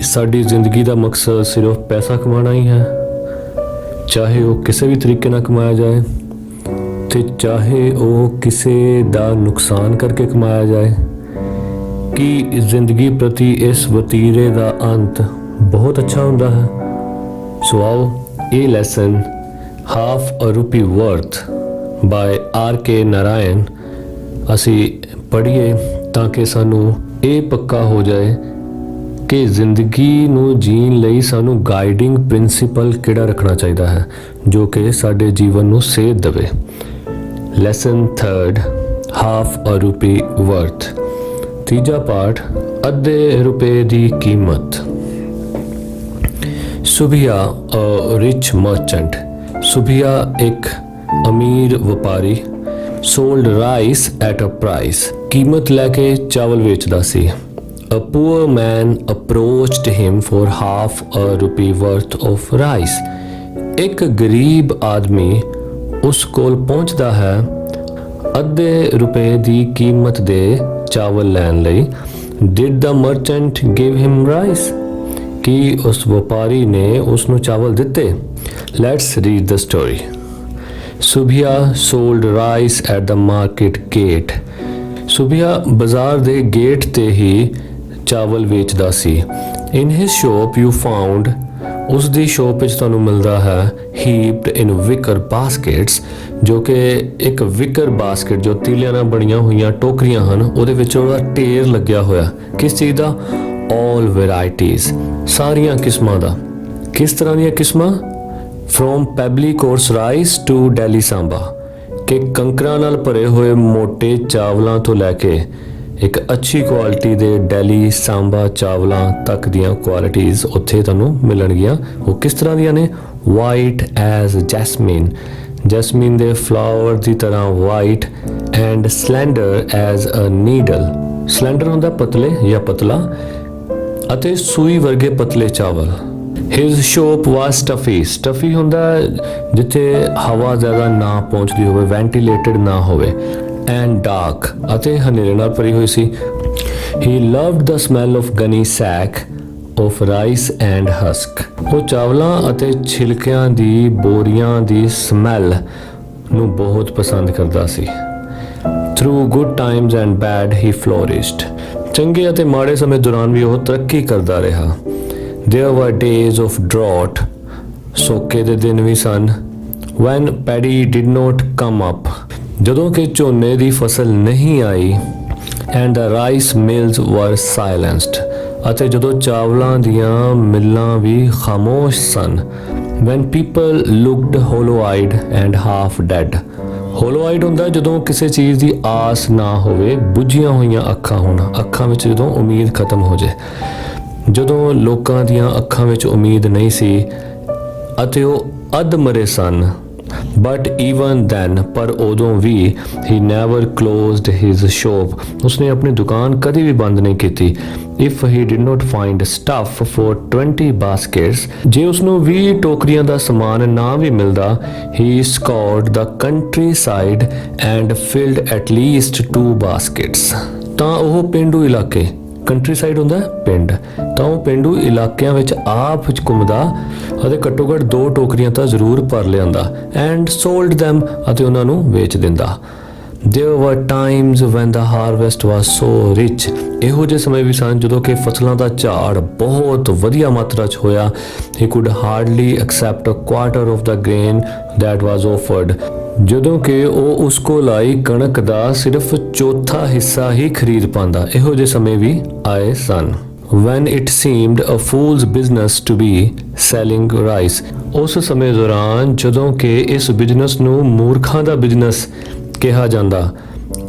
ਸਾਡੀ ਜ਼ਿੰਦਗੀ ਦਾ ਮਕਸਦ ਸਿਰਫ ਪੈਸਾ ਕਮਾਉਣਾ ਹੀ ਹੈ, ਚਾਹੇ ਉਹ ਕਿਸੇ ਵੀ ਤਰੀਕੇ ਨਾਲ ਕਮਾਇਆ ਜਾਏ ਤੇ ਚਾਹੇ ਉਹ ਕਿਸੇ ਦਾ ਨੁਕਸਾਨ ਕਰਕੇ ਕਮਾਇਆ ਜਾਏ। ਕਿ ਜ਼ਿੰਦਗੀ ਪ੍ਰਤੀ ਇਸ ਵਤੀਰੇ ਦਾ ਅੰਤ ਬਹੁਤ ਅੱਛਾ ਹੁੰਦਾ ਹੈ। ਸੋ ਆਓ ਇਹ ਲੈਸਨ ਹਾਫ ਅ ਰੁਪੀ ਵਰਥ ਬਾਏ R.K. ਨਾਰਾਇਣ ਅਸੀਂ ਪੜ੍ਹੀਏ ਤਾਂ ਕਿ ਸਾਨੂੰ ਇਹ ਪੱਕਾ ਹੋ ਜਾਏ ਕਿ ਜ਼ਿੰਦਗੀ ਨੂੰ ਜੀਣ ਲਈ ਸਾਨੂੰ ਗਾਈਡਿੰਗ ਪ੍ਰਿੰਸੀਪਲ ਕਿਹੜਾ ਰੱਖਣਾ ਚਾਹੀਦਾ ਹੈ ਜੋ ਕਿ ਸਾਡੇ ਜੀਵਨ ਨੂੰ ਸੇਧ ਦੇਵੇ। ਲੈਸਨ 3 ਹਾਫ ਅ ਰੁਪੀ ਵਰਥ। ਤੀਜਾ ਪਾਠ ਅੱਧੇ ਰੁਪਏ ਦੀ ਕੀਮਤ। ਸੁਬੀਆ ਅ ਰਿਚ ਮਰਚੈਂਟ। ਸੁਬੀਆ ਇੱਕ ਅਮੀਰ ਵਪਾਰੀ sold rice at a price, ਕੀਮਤ ਲੈ ਕੇ ਚਾਵਲ ਵੇਚਦਾ ਸੀ। A poor man approached him for half a rupee worth of rice. ਇੱਕ ਗਰੀਬ ਆਦਮੀ ਉਸ ਕੋਲ ਪਹੁੰਚਦਾ ਹੈ ਅੱਧੇ ਰੁਪਏ ਦੀ ਕੀਮਤ ਦੇ ਚਾਵਲ ਲੈਣ ਲਈ। Did the merchant give him rice? ਕੀ ਉਸ ਵਪਾਰੀ ਨੇ ਉਸ ਨੂੰ ਚਾਵਲ ਦਿੱਤੇ? Let's read the story. ਸੁਬੀਆ sold rice at the market gate. ਸੁਬੀਆ ਬਾਜ਼ਾਰ ਦੇ ਗੇਟ ਤੇ ਹੀ ਚਾਵਲ ਵੇਚਦਾ ਸੀ। In his shop you found, ਉਸ ਦੀ ਸ਼ੋਪ ਵਿੱਚ ਤੁਹਾਨੂੰ ਮਿਲਦਾ ਹੈ heaped in wicker baskets, ਜੋ ਕਿ ਇੱਕ ਵਿਕਰ ਬਾਸਕਟ ਜੋ ਤੀਲਿਆਂ ਨਾਲ ਬਣੀਆਂ ਹੋਈਆਂ ਟੋਕਰੀਆਂ ਹਨ ਉਹਦੇ ਵਿੱਚ ਉਹਦਾ ਢੇਰ ਲੱਗਿਆ ਹੋਇਆ। ਕਿਸ ਚੀਜ਼ ਦਾ? all varieties, ਸਾਰੀਆਂ ਕਿਸਮਾਂ ਦਾ। ਕਿਸ ਤਰ੍ਹਾਂ ਦੀਆਂ ਕਿਸਮਾਂ? From pebbly coarse rice to Delhi samba, ਕਿ ਕੰਕਰਾਂ ਨਾਲ ਭਰੇ ਹੋਏ ਮੋਟੇ ਚਾਵਲਾਂ ਤੋਂ ਲੈ ਕੇ ਇੱਕ ਅੱਛੀ ਕੁਆਲਿਟੀ ਦੇ ਡੈਲੀ ਸਾਂਬਾ ਚਾਵਲਾਂ ਤੱਕ ਦੀਆਂ ਕੁਆਲਿਟੀਜ਼ ਉੱਥੇ ਤੁਹਾਨੂੰ ਮਿਲਣਗੀਆਂ। ਉਹ ਕਿਸ ਤਰ੍ਹਾਂ ਦੀਆਂ ਨੇ? ਵਾਈਟ ਐਜ਼ ਜੈਸਮੀਨ, ਜੈਸਮੀਨ ਦੇ ਫਲਾਵਰ ਦੀ ਤਰ੍ਹਾਂ white, and slender as a needle, slender ਹੁੰਦਾ ਪਤਲੇ ਜਾਂ ਪਤਲਾ, ਅਤੇ ਸੂਈ ਵਰਗੇ ਪਤਲੇ ਚਾਵਲ। His shop was stuffy, stuffy ਹੁੰਦਾ ਜਿੱਥੇ ਹਵਾ ਜ਼ਿਆਦਾ ਨਾ ਪਹੁੰਚਦੀ ਹੋਵੇ, ਵੈਂਟੀਲੇਟਡ ਨਾ ਹੋਵੇ, and dark, ਅਤੇ ਹਨੇਰੇ ਨਾਲ ਭਰੀ ਹੋਈ ਸੀ। He loved the smell of gunny sack of rice and husk, ਉਹ ਚਾਵਲਾਂ ਅਤੇ ਛਿਲਕਿਆਂ ਦੀ ਬੋਰੀਆਂ ਦੀ ਸਮੈਲ ਨੂੰ ਬਹੁਤ ਪਸੰਦ ਕਰਦਾ ਸੀ। Through good times and bad he flourished, ਚੰਗੇ ਅਤੇ ਮਾੜੇ ਸਮੇਂ ਦੌਰਾਨ ਵੀ ਉਹ ਤਰੱਕੀ ਕਰਦਾ ਰਿਹਾ। There were days of drought, ਸੋਕੇ ਦੇ ਦਿਨ ਵੀ ਸਨ, when paddy did not come up, ਜਦੋਂ ਕਿ ਝੋਨੇ ਦੀ ਫਸਲ ਨਹੀਂ ਆਈ, and the rice mills were silenced, ਅਤੇ ਜਦੋਂ ਚਾਵਲਾਂ ਦੀਆਂ ਮਿੱਲਾਂ ਵੀ ਖਾਮੋਸ਼ ਸਨ, when people looked hollow-eyed and half dead, hollow-eyed ਹੁੰਦਾ ਜਦੋਂ ਕਿਸੇ ਚੀਜ਼ ਦੀ ਆਸ ਨਾ ਹੋਵੇ, ਬੁੱਝੀਆਂ ਹੋਈਆਂ ਅੱਖਾਂ ਹੋਣ, ਅੱਖਾਂ ਵਿੱਚ ਜਦੋਂ ਉਮੀਦ ਖਤਮ ਹੋ ਜਾਏ। ਜਦੋਂ ਲੋਕਾਂ ਦੀਆਂ ਅੱਖਾਂ ਵਿੱਚ ਉਮੀਦ ਨਹੀਂ ਸੀ ਅਤੇ ਉਹ ਅੱਧ ਮਰੇ ਸਨ। ਬਟ ਈਵਨ ਦੈਨ, ਪਰ ਉਦੋਂ ਵੀ, ਹੀ ਨੈਵਰ ਕਲੋਜ਼ਡ ਹਿਜ਼ ਸ਼ੋਪ, ਉਸਨੇ ਆਪਣੀ ਦੁਕਾਨ ਕਦੀ ਵੀ ਬੰਦ ਨਹੀਂ ਕੀਤੀ। If he did note find stuff for 20 baskets, ਜੇ ਉਸਨੂੰ 20 ਟੋਕਰੀਆਂ ਦਾ ਸਮਾਨ ਨਾ ਵੀ ਮਿਲਦਾ, ਹੀ scoured the countryside and filled at least 2 baskets, ਤਾਂ ਉਹ ਪੇਂਡੂ ਇਲਾਕੇ, ਕੰਟਰੀ ਸਾਈਡ ਹੁੰਦਾ ਪਿੰਡ, ਤਾਂ ਉਹ ਪੇਂਡੂ ਇਲਾਕਿਆਂ ਵਿੱਚ ਆਪ ਘੁੰਮਦਾ ਅਤੇ ਘੱਟੋ ਘੱਟ 2 ਟੋਕਰੀਆਂ ਤਾਂ ਜ਼ਰੂਰ ਭਰ ਲਿਆਂਦਾ। ਐਂਡ ਸੋਲਡ them, ਅਤੇ ਉਹਨਾਂ ਨੂੰ ਵੇਚ ਦਿੰਦਾ। There were times when the harvest was so rich, ਇਹੋ ਜਿਹੇ ਸਮੇਂ ਵੀ ਸਨ ਜਦੋਂ ਕਿ ਫਸਲਾਂ ਦਾ ਝਾੜ ਬਹੁਤ ਵਧੀਆ ਮਾਤਰਾ 'ਚ ਹੋਇਆ। He could hardly accept a quarter of the grain that was offered, ਜਦੋਂ ਕਿ ਉਹ ਉਸ ਕੋਲ ਆਈ ਕਣਕ ਦਾ ਸਿਰਫ ਚੌਥਾ ਹਿੱਸਾ ਹੀ ਖਰੀਦ ਪਾਉਂਦਾ। ਇਹੋ ਜਿਹੇ ਸਮੇਂ ਵੀ ਆਏ ਸਨ। When it seemed a fool's business to be selling rice, ਉਸ ਸਮੇਂ ਦੌਰਾਨ ਜਦੋਂ ਕਿ ਇਸ ਬਿਜ਼ਨਸ ਨੂੰ ਮੂਰਖਾਂ ਦਾ ਬਿਜ਼ਨਸ ਕਿਹਾ ਜਾਂਦਾ,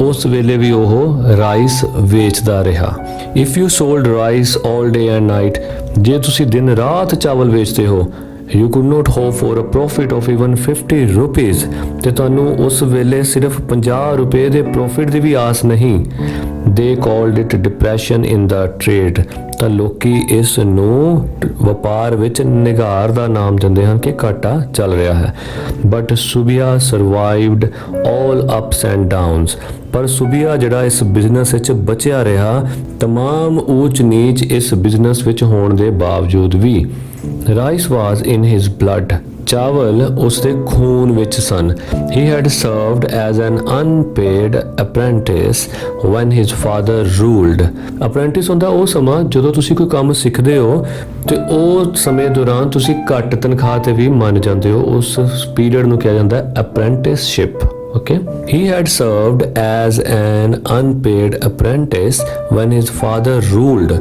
ਉਸ ਵੇਲੇ ਵੀ ਉਹ ਰਾਈਸ ਵੇਚਦਾ ਰਿਹਾ। If you sold rice all day and night, ਜੇ ਤੁਸੀਂ ਦਿਨ ਰਾਤ ਚਾਵਲ ਵੇਚਦੇ ਹੋ, you could not hope for a profit of even 50 rupees, ਤੇ ਤੁਹਾਨੂੰ ਉਸ ਵੇਲੇ ਸਿਰਫ 50 ਰੁਪਏ ਦੇ ਪ੍ਰੋਫਿਟ ਦੀ ਵੀ ਆਸ ਨਹੀਂ। They called it depression in the trade, ਤਾਂ ਲੋਕੀ ਇਸ ਨੂੰ ਵਪਾਰ ਵਿੱਚ ਨਿਗਾਰ ਦਾ ਨਾਮ ਦਿੰਦੇ ਹਨ ਕਿ ਘਾਟਾ ਚੱਲ ਰਿਹਾ ਹੈ। But Subbiah survived all ups and downs. ਪਰ ਸੁਬੀਆ ਜਿਹੜਾ ਇਸ ਬਿਜ਼ਨਸ ਵਿੱਚ ਬਚਿਆ ਰਿਹਾ, ਤਮਾਮ ਊਚ ਨੀਚ ਇਸ ਬਿਜ਼ਨਸ ਵਿੱਚ ਹੋਣ ਦੇ ਬਾਵਜੂਦ ਵੀ। ਰਾਈਸ ਵਾਜ਼ ਇਨ ਹਿਜ਼ ਬਲੱਡ। ਚਾਵਲ ਉਸਦੇ ਖੂਨ ਵਿੱਚ ਸਨ। He had served as an unpaid apprentice when his father ruled. Apprentice ਹੁੰਦਾ ਉਹ ਸਮਾਂ ਜਦੋਂ ਤੁਸੀਂ ਕੋਈ ਕੰਮ ਸਿੱਖਦੇ ਹੋ ਤੇ ਉਹ ਸਮੇਂ ਦੌਰਾਨ ਤੁਸੀਂ ਘੱਟ ਤਨਖਾਹ ਤੇ ਵੀ ਮੰਨ ਜਾਂਦੇ ਹੋ। ਉਸ ਪੀਰੀਅਡ ਨੂੰ ਕਿਹਾ ਜਾਂਦਾ ਹੈ apprenticeship. Okay, he had served as an unpaid apprentice when his father ruled.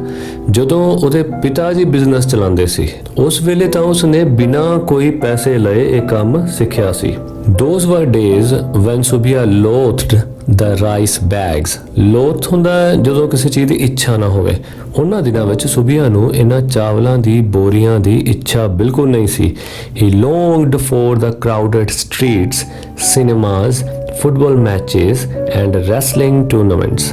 ਜਦੋਂ ਉਹਦੇ ਪਿਤਾ ਜੀ ਬਿਜ਼ਨਸ ਚਲਾਉਂਦੇ ਸੀ, ਉਸ ਵੇਲੇ ਤਾਂ ਉਸਨੇ ਬਿਨਾਂ ਕੋਈ ਪੈਸੇ ਲਏ ਇਹ ਕੰਮ ਸਿੱਖਿਆ ਸੀ। Those were days when Subia loathed the rice bags. ਲੋਥ ਹੁੰਦਾ ਜਦੋਂ ਕਿਸੇ ਚੀਜ਼ ਦੀ ਇੱਛਾ ਨਾ ਹੋਵੇ। ਉਹਨਾਂ ਦਿਨਾਂ ਵਿੱਚ ਸੁਬੀਆ ਨੂੰ ਇਹਨਾਂ ਚਾਵਲਾਂ ਦੀ ਬੋਰੀਆਂ ਦੀ ਇੱਛਾ ਬਿਲਕੁਲ ਨਹੀਂ ਸੀ। He longed for the crowded streets, cinemas, football matches and wrestling tournaments.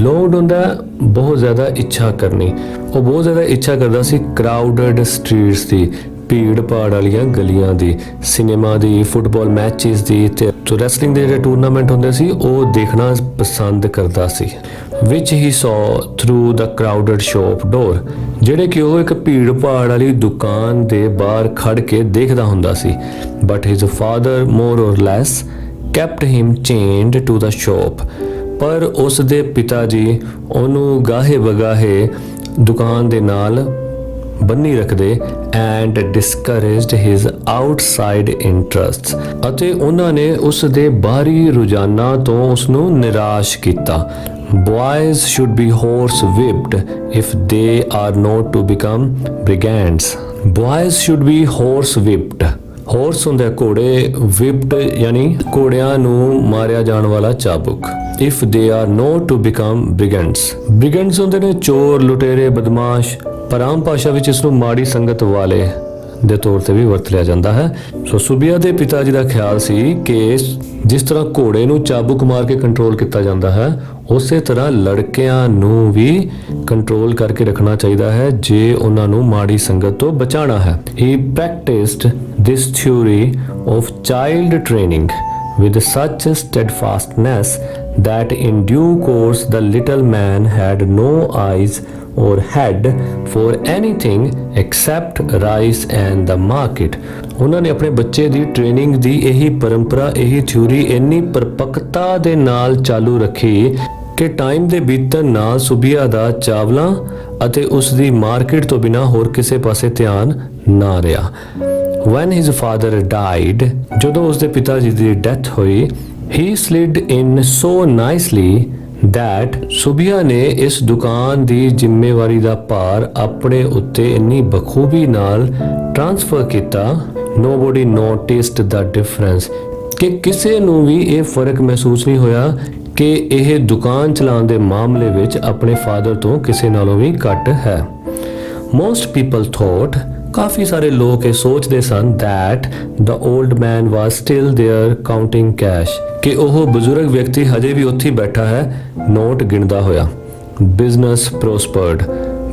Longed ਹੁੰਦਾ ਬਹੁਤ ਜ਼ਿਆਦਾ ਇੱਛਾ ਕਰਨੀ। ਉਹ ਬਹੁਤ ਜ਼ਿਆਦਾ ਇੱਛਾ ਕਰਦਾ ਸੀ crowded streets ਦੀ, ਭੀੜ ਭਾੜ ਵਾਲੀਆਂ ਗਲੀਆਂ ਦੀ, ਸਿਨੇਮਾ ਦੀ, ਫੁੱਟਬਾਲ ਮੈਚਿਸ ਦੀ ਤੇ ਰੈਸਲਿੰਗ ਦੇ ਜਿਹੜੇ ਟੂਰਨਾਮੈਂਟ ਹੁੰਦੇ ਸੀ ਉਹ ਦੇਖਣਾ ਪਸੰਦ ਕਰਦਾ ਸੀ। which he saw through the crowded shop door, ਜਿਹੜੇ ਕਿ ਉਹ ਇੱਕ ਭੀੜ ਭਾੜ ਵਾਲੀ ਦੁਕਾਨ ਦੇ ਬਾਹਰ ਖੜ ਕੇ ਦੇਖਦਾ ਹੁੰਦਾ ਸੀ। but his father more or less kept him chained to the shop. ਪਰ ਉਸ ਦੇ ਪਿਤਾ ਜੀ ਉਹਨੂੰ ਗਾਹੇ ਬਗਾਹੇ ਦੁਕਾਨ ਦੇ ਨਾਲ ਬੰਨੀ ਰੱਖਦੇ and discouraged his outside interests. ਅਤੇ ਉਹਨਾਂ ਨੇ ਉਸ ਦੇ ਬਾਹਰੀ ਰੁਝਾਨਾਂ ਤੋਂ ਉਸ ਨੂੰ ਨਿਰਾਸ਼ ਕੀਤਾ। Boys should be horse whipped if they are not to become brigands. Boys should be horse whipped. Horse ਹੁੰਦੇ ਘੋੜੇ, whipped ਯਾਨੀ ਘੋੜਿਆਂ ਨੂੰ ਮਾਰਿਆ ਜਾਣ ਵਾਲਾ ਚਾਬੁਕ। if they are not to become brigands. brigands ਹੁੰਦੇ ਨੇ ਚੋਰ, ਲੁਟੇਰੇ, ਬਦਮਾਸ਼। ਪਰ ਆਮ ਭਾਸ਼ਾ ਵਿੱਚ ਇਸ ਨੂੰ ਮਾੜੀ ਸੰਗਤ ਵਾਲੇ ਦੇ ਤੌਰ ਤੇ ਵੀ ਵਰਤ ਲਿਆ ਜਾਂਦਾ ਹੈ। ਸੋ ਸੁਬੀਆ ਦੇ ਪਿਤਾ ਜੀ ਦਾ ਖਿਆਲ ਸੀ ਕਿ ਜਿਸ ਤਰ੍ਹਾਂ ਘੋੜੇ ਨੂੰ ਚਾਬੁਕ ਮਾਰ ਕੇ ਕੰਟਰੋਲ ਕੀਤਾ ਜਾਂਦਾ ਹੈ, ਉਸੇ ਤਰ੍ਹਾਂ ਲੜਕਿਆਂ ਨੂੰ ਵੀ ਕੰਟਰੋਲ ਕਰਕੇ ਰੱਖਣਾ ਚਾਹੀਦਾ ਹੈ ਜੇ ਉਹਨਾਂ ਨੂੰ ਮਾੜੀ ਸੰਗਤ ਤੋਂ ਬਚਾਉਣਾ ਹੈ। He practiced this theory of child training with such steadfastness that in due course the little man had no eyes or head for anything except rice and the market. ਉਹਨਾਂ ਨੇ ਆਪਣੇ ਬੱਚੇ ਦੀ ਟ੍ਰੇਨਿੰਗ ਦੀ ਇਹੀ ਪਰੰਪਰਾ, ਇਹੀ ਥਿਊਰੀ ਇੰਨੀ ਪਰਪੱਕਤਾ ਦੇ ਨਾਲ ਚਾਲੂ ਰੱਖੀ ਕਿ ਟਾਈਮ ਦੇ ਬੀਤਣ ਨਾਲ ਸੁਬੀਆ ਦਾ ਚਾਵਲਾਂ ਅਤੇ ਉਸ ਦੀ ਮਾਰਕੀਟ ਤੋਂ ਬਿਨਾਂ ਹੋਰ ਕਿਸੇ ਪਾਸੇ ਧਿਆਨ ਨਾ ਰਿਹਾ। When his father died, ਜਦੋਂ ਉਸ ਦੇ ਪਿਤਾ ਜੀ ਦੀ ਡੈਥ ਹੋਈ, he slid in so nicely that ਸੁਬੀਆ ਨੇ ਇਸ ਦੁਕਾਨ ਦੀ ਜ਼ਿੰਮੇਵਾਰੀ ਦਾ ਭਾਰ ਆਪਣੇ ਉੱਤੇ ਇੰਨੀ ਬਖੂਬੀ ਨਾਲ ਟ੍ਰਾਂਸਫਰ ਕੀਤਾ, nobody noticed the difference, ਕਿ ਕਿਸੇ ਨੂੰ ਵੀ ਇਹ ਫਰਕ ਮਹਿਸੂਸ ਨਹੀਂ ਹੋਇਆ ਕਿ ਇਹ ਦੁਕਾਨ ਚਲਾਉਣ ਦੇ ਮਾਮਲੇ ਵਿੱਚ ਆਪਣੇ ਫਾਦਰ ਤੋਂ ਕਿਸੇ ਨਾਲੋਂ ਵੀ ਘੱਟ ਹੈ। Most people thought, ਕਾਫੀ ਸਾਰੇ ਲੋਕ ਇਹ ਸੋਚਦੇ ਸਨ that the old man was still there counting cash, ਕਿ ਉਹ ਬਜ਼ੁਰਗ ਵਿਅਕਤੀ ਹਜੇ ਵੀ ਉੱਥੇ ਬੈਠਾ ਹੈ ਨੋਟ ਗਿਣਦਾ ਹੋਇਆ। Business prospered,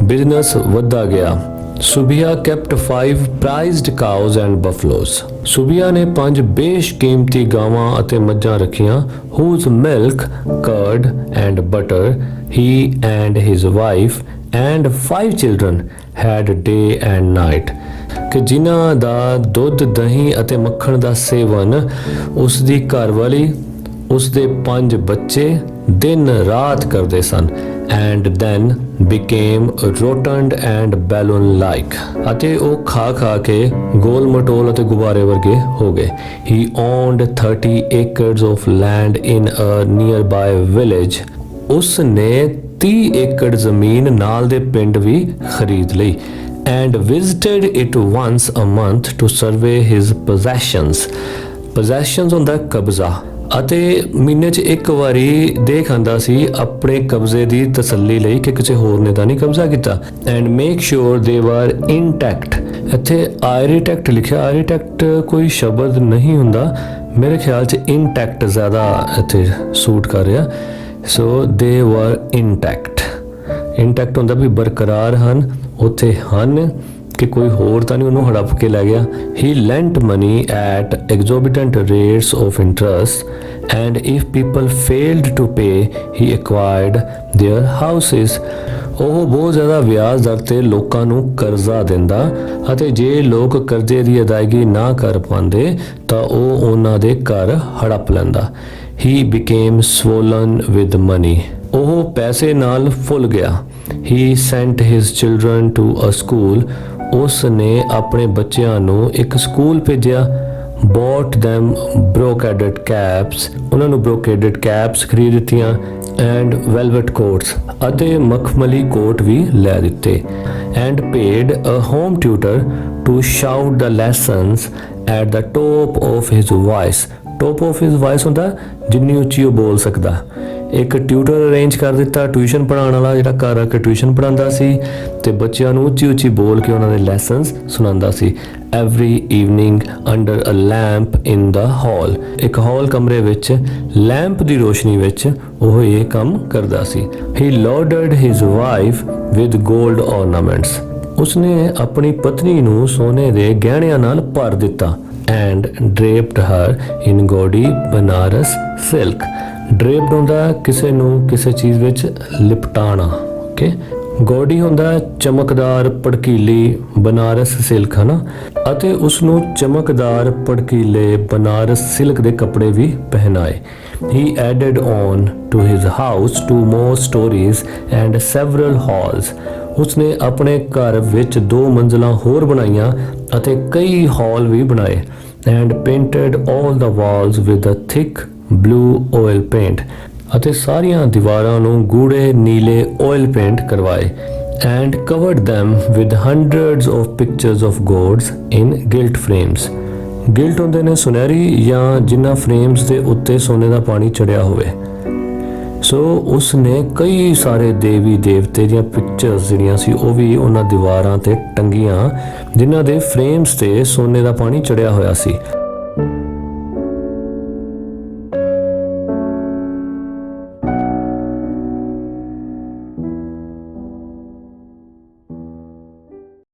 ਬਿਜ਼ਨਸ ਵੱਧਦਾ ਗਿਆ। ਸੁਬੀਆ kept 5 prized cows and buffaloes. ਸੁਬੀਆ ਨੇ 5 ਬੇਸ਼ਕੀਮਤੀ ਗਾਵਾਂ ਅਤੇ ਮੱਝਾਂ ਰੱਖੀਆਂ, whose milk, curd and butter he and his wife and 5 children had day and night, ਕਿ ਜਿਨ੍ਹਾਂ ਦਾ ਦੁੱਧ, ਦਹੀਂ ਅਤੇ ਮੱਖਣ ਦਾ ਸੇਵਨ ਉਸ ਦੀ ਘਰਵਾਲੀ, ਉਸ ਦੇ 5 ਬੱਚੇ ਦਿਨ ਰਾਤ ਕਰਦੇ ਸਨ। and then became rotund and balloon like, ਅਤੇ ਉਹ ਖਾ ਕੇ ਗੋਲ ਮਟੋਲ ਅਤੇ ਗੁਬਾਰੇ ਵਰਗੇ ਹੋ ਗਏ। He owned 30 acres of land in a nearby village. ਉਸ ਨੇ 30 ਏਕੜ ਜ਼ਮੀਨ ਨਾਲ ਦੇ ਪਿੰਡ ਵੀ ਖਰੀਦ ਲਈ। and visited it once a month to survey his possessions. possessions ਹੁੰਦਾ ਕਬਜ਼ਾ, ਅਤੇ ਮਹੀਨੇ 'ਚ ਇੱਕ ਵਾਰੀ ਦੇਖ ਆਂਦਾ ਸੀ ਆਪਣੇ ਕਬਜ਼ੇ ਦੀ ਤਸੱਲੀ ਲਈ ਕਿ ਕਿਸੇ ਹੋਰ ਨੇ ਤਾਂ ਨਹੀਂ ਕਬਜ਼ਾ ਕੀਤਾ। ਐਂਡ ਮੇਕ ਸ਼ੋਰ ਦੇ ਵਰ ਇਨਟੈਕਟ। ਇੱਥੇ ਆਇਰੀਟੈਕਟ ਲਿਖਿਆ, ਆਇਰੀਟੈਕਟ ਕੋਈ ਸ਼ਬਦ ਨਹੀਂ ਹੁੰਦਾ, ਮੇਰੇ ਖਿਆਲ 'ਚ ਇਨਟੈਕਟ ਜ਼ਿਆਦਾ ਇੱਥੇ ਸੂਟ ਕਰ ਰਿਹਾ। ਸੋ ਦੇ ਵਰ ਇਨਟੈਕਟ, ਇੰਟੈਕਟ ਹੁੰਦਾ ਵੀ ਬਰਕਰਾਰ ਹਨ, ਉੱਥੇ ਹਨ ਕਿ ਕੋਈ ਹੋਰ ਤਾਂ ਨਹੀਂ ਉਹਨੂੰ ਹੜੱਪ ਕੇ ਲੈ ਗਿਆ। He lent money at exorbitant rates of interest and if people failed to pay he acquired their houses. ਉਹ ਬਹੁਤ ਜ਼ਿਆਦਾ ਵਿਆਜ ਦਰ ਤੇ ਲੋਕਾਂ ਨੂੰ ਕਰਜ਼ਾ ਦਿੰਦਾ ਅਤੇ ਜੇ ਲੋਕ ਕਰਜ਼ੇ ਦੀ ਅਦਾਇਗੀ ਨਾ ਕਰ ਪਾਉਂਦੇ ਤਾਂ ਉਹ ਉਹਨਾਂ ਦੇ ਘਰ ਹੜੱਪ ਲੈਂਦਾ। ਹੀ ਬਿਕੇਮ swollen with money। ਉਹ ਪੈਸੇ ਨਾਲ ਫੁੱਲ ਗਿਆ। ਹੀ sent his children to a school। ਉਸ ਨੇ ਆਪਣੇ ਬੱਚਿਆਂ ਨੂੰ ਇੱਕ ਸਕੂਲ ਭੇਜਿਆ। bought them brocaded caps। ਉਹਨਾਂ ਨੂੰ brocaded caps ਖਰੀਦ ਦਿੱਤੀਆਂ and velvet coats ਅਤੇ ਮਖਮਲੀ ਕੋਟ ਵੀ ਲੈ ਦਿੱਤੇ। and paid a home tutor to shout the lessons at the top of his voice। top of his voice ਹੁੰਦਾ ਜਿੰਨੀ ਉੱਚੀ ਉਹ ਬੋਲ ਸਕਦਾ। ਇੱਕ ਟਿਊਟਰ ਅਰੇਂਜ ਕਰ ਦਿੱਤਾ, ਟਿਊਸ਼ਨ ਪੜ੍ਹਾਉਣ ਵਾਲਾ ਜਿਹੜਾ ਘਰ ਆ ਕੇ ਟਿਊਸ਼ਨ ਪੜ੍ਹਾਉਂਦਾ ਸੀ ਤੇ ਬੱਚਿਆਂ ਨੂੰ ਉੱਚੀ ਉੱਚੀ ਬੋਲ ਕੇ ਉਹਨਾਂ ਦੇ ਲੈਸਨਸ ਸੁਣਾਉਂਦਾ ਸੀ। ਐਵਰੀ ਈਵਨਿੰਗ ਅੰਡਰ ਅ ਲੈਂਪ ਇਨ ਦਾ ਹਾਲ। ਇੱਕ ਹਾਲ ਕਮਰੇ ਵਿੱਚ ਲੈਂਪ ਦੀ ਰੋਸ਼ਨੀ ਵਿੱਚ ਉਹ ਇਹ ਕੰਮ ਕਰਦਾ ਸੀ। ਹੀ ਲੋਡਡ ਹਿਜ਼ ਵਾਈਫ ਵਿਦ 골ਡ ornaments। ਉਸਨੇ ਆਪਣੀ ਪਤਨੀ ਨੂੰ ਸੋਨੇ ਦੇ ਗਹਿਣਿਆਂ ਨਾਲ ਭਰ ਦਿੱਤਾ। and draped her in gaudy Banaras silk। draped ਹੁੰਦਾ ਕਿਸੇ ਨੂੰ ਕਿਸੇ ਚੀਜ਼ ਵਿੱਚ ਲਿਪਟਾਣਾ, ਓਕੇ। ਗੌਡੀ ਹੁੰਦਾ ਚਮਕਦਾਰ ਭੜਕੀਲੀ ਬਨਾਰਸ ਸਿਲਕ, ਹੈ ਨਾ, ਅਤੇ ਉਸ ਨੂੰ ਚਮਕਦਾਰ ਭੜਕੀਲੇ ਬਨਾਰਸ ਸਿਲਕ ਦੇ ਕੱਪੜੇ ਵੀ ਪਹਿਨਾਏ। He added on to his house 2 more stories and several halls। ਉਸਨੇ ਆਪਣੇ ਘਰ ਵਿੱਚ 2 ਮੰਜ਼ਲਾਂ ਹੋਰ ਬਣਾਈਆਂ ਅਤੇ ਕਈ ਹਾਲ ਵੀ ਬਣਾਏ। and painted all the walls with a thick blue oil paint। ਅਤੇ ਸਾਰੀਆਂ ਦੀਵਾਰਾਂ ਨੂੰ ਗੂੜੇ ਨੀਲੇ oil paint ਕਰਵਾਏ। and covered them with hundreds of pictures of gods in gilt frames। Guilt ਹੁੰਦੇ ਨੇ ਸੁਨਹਿਰੀ ਜਾਂ ਜਿਨ੍ਹਾਂ ਫਰੇਮਸ ਦੇ ਉੱਤੇ ਸੋਨੇ ਦਾ ਪਾਣੀ ਚੜਿਆ ਹੋਵੇ। ਸੋ ਉਸਨੇ ਕਈ ਸਾਰੇ ਦੇਵੀ ਦੇਵਤੇ ਦੀਆਂ ਪਿਕਚਰਸ ਜਿਹੜੀਆਂ ਸੀ ਉਹ ਵੀ ਉਹਨਾਂ ਦੀਵਾਰਾਂ ਤੇ ਟੰਗੀਆਂ ਜਿਨ੍ਹਾਂ ਦੇ ਫਰੇਮਸ ਤੇ ਸੋਨੇ ਦਾ ਪਾਣੀ ਚੜਿਆ ਹੋਇਆ ਸੀ।